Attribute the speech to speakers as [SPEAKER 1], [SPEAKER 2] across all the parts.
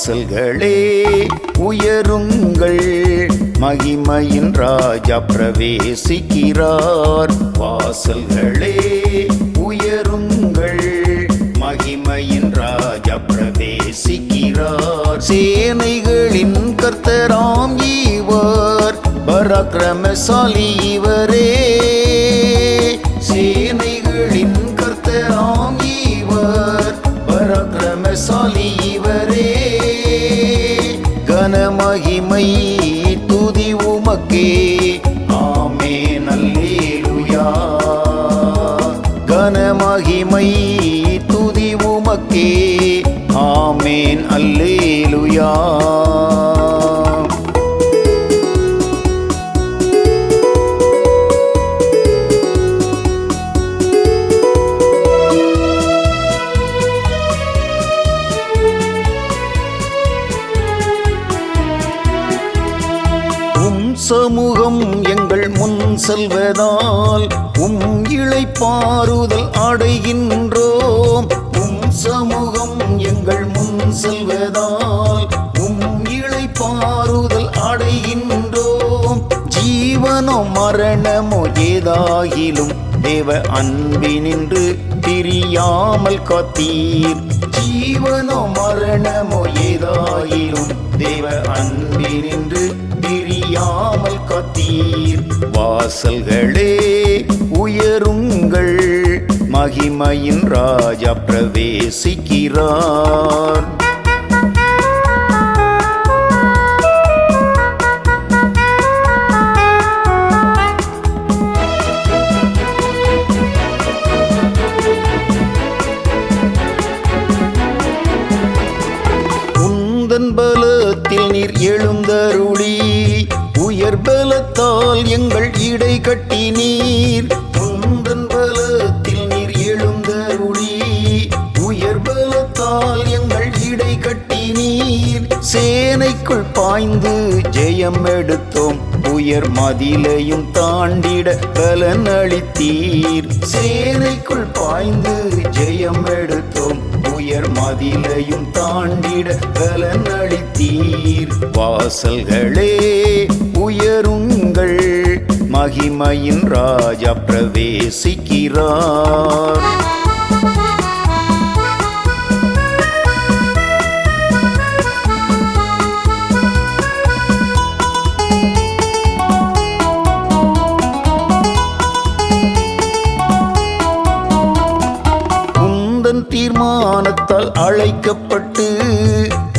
[SPEAKER 1] வாசல்களே உயருங்கள், மகிமையின் ராஜா பிரவேசிக்கிறார். வாசல்களே உயருங்கள், மகிமையின் ராஜா பிரவேசிக்கிறார். சேனைகளின் கர்த்தராம் இவர், பராக்கிரமசாலி இவரே. சேனைகளின் கர்த்தராம் இவர், பராக்கிரமசாலி இவரே. கனமகிமை துதி உமக்கே, ஆமென் அல்லேலூயா. கனமகிமை துதி உமக்கே, ஆமென் அல்லேலூயா. சமூகம் எங்கள் முன் செல்வதால் இளைப்பாறுதல் அடைகின்றோம். சமூகம் எங்கள் முன் செல்வதால் இளைப்பாறுதல் அடைகின்றோம். ஜீவனோ மரணமோ ஏதாகிலும் தேவ அன்பினின்று பிரியாமல் காத்தீர். ஜீவனோ மரணமோ ஏதாகிலும் தேவ அன்பினின்று பிரியாமல் காத்தீர். வாசல்களே உயருங்கள், மகிமையின் ராஜா பிரவேசிக்கிறார். உந்தன் பலத்தில் நீர் எழுந்தருளி, உயர் பலத்தால் எங்கள் இடை கட்டினீர். உந்தன் பலத்தில் நீர் எழுந்தருளி, உயர் பலத்தால் எங்கள் இடை கட்டினீர். சேனைக்குள் பாய்ந்து ஜெயம் எடுத்தோம், உயர் மதிலையும் தாண்டிட பலன் அளித்தீர். சேனைக்குள் பாய்ந்து ஜெயம் எடுத்தோம், உயர் மதிலையும் தாண்டிட பலன் அளித்தீர். வாசல்களே உயருங்கள், மகிமையின் ராஜா பிரவேசிக்கிறார். தீர்மானத்தால் அழைக்கப்பட்டு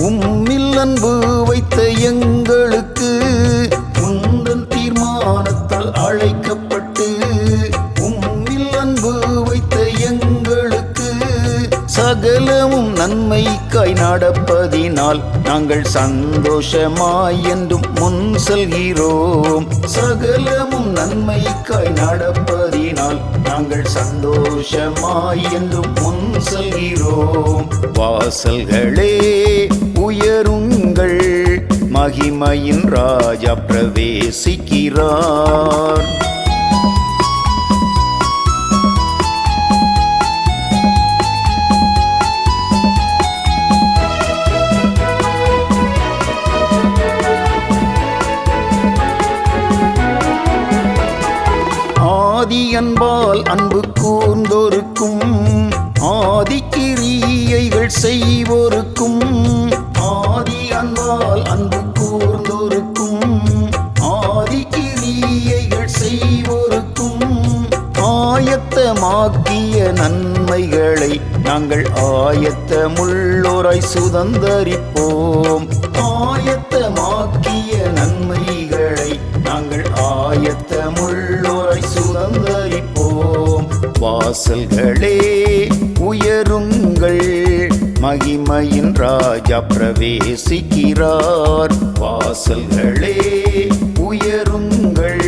[SPEAKER 1] உம்மில் அன்பு வைத்த எங்களுக்கு, உந்தன் தீர்மானத்தால் அழைக்கப்பட்டு உம்மில் அன்பு வைத்த எங்களுக்கு, சகலமும் நன்மைக்காய் நடப்பதினால் நாங்கள் சந்தோஷமாய் என்றும் முன் செல்கிறோம். சகலமும் நன்மைக்காய் நடப்பதினால் நாங்கள் சந்தோஷமாய் என்றும் முன் செல்கிறோம். வாசல்களே உயருங்கள், மகிமையின் ராஜா பிரவேசிக்கிறார். ஆதி அன்பால் அன்பு கூர்ந்தோருக்கும், ஆதி கிரியைகள் செய்வோருக்கும். ஆதி அன்பால் அன்பு கூர்ந்தோருக்கும், ஆதி கிரியைகள் செய்வோருக்கும். ஆயத்தமாக்கிய நன்மைகளை நாங்கள் ஆயத்தமுள்ளோராய் சுதந்தரிப்போம். ஆயத்தமாக்கிய நன்மைகளை நாங்கள் ஆயத்தமுள்ளோராய் சுதந்தரிப்போம். வாசல்களே உயருங்கள், மகிமையின் ராஜா பிரவேசிக்கிறார். வாசல்களே உயருங்கள்,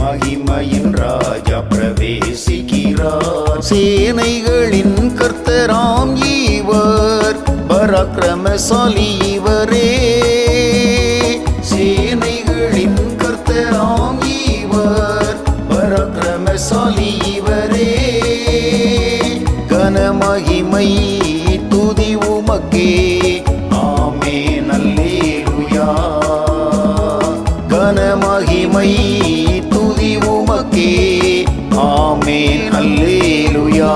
[SPEAKER 1] மகிமையின் ராஜா பிரவேசிக்கிறார். சேனைகளின் கர்த்தராம் இவர், பராக்கிரமசாலி இவரே. சேனைகளின் கர்த்தராம் இவர், பராக்கிரமசாலி இவரே. கனமகிமை துதி உமக்கே, ஆமென் ஆமென் அல்லேலூயா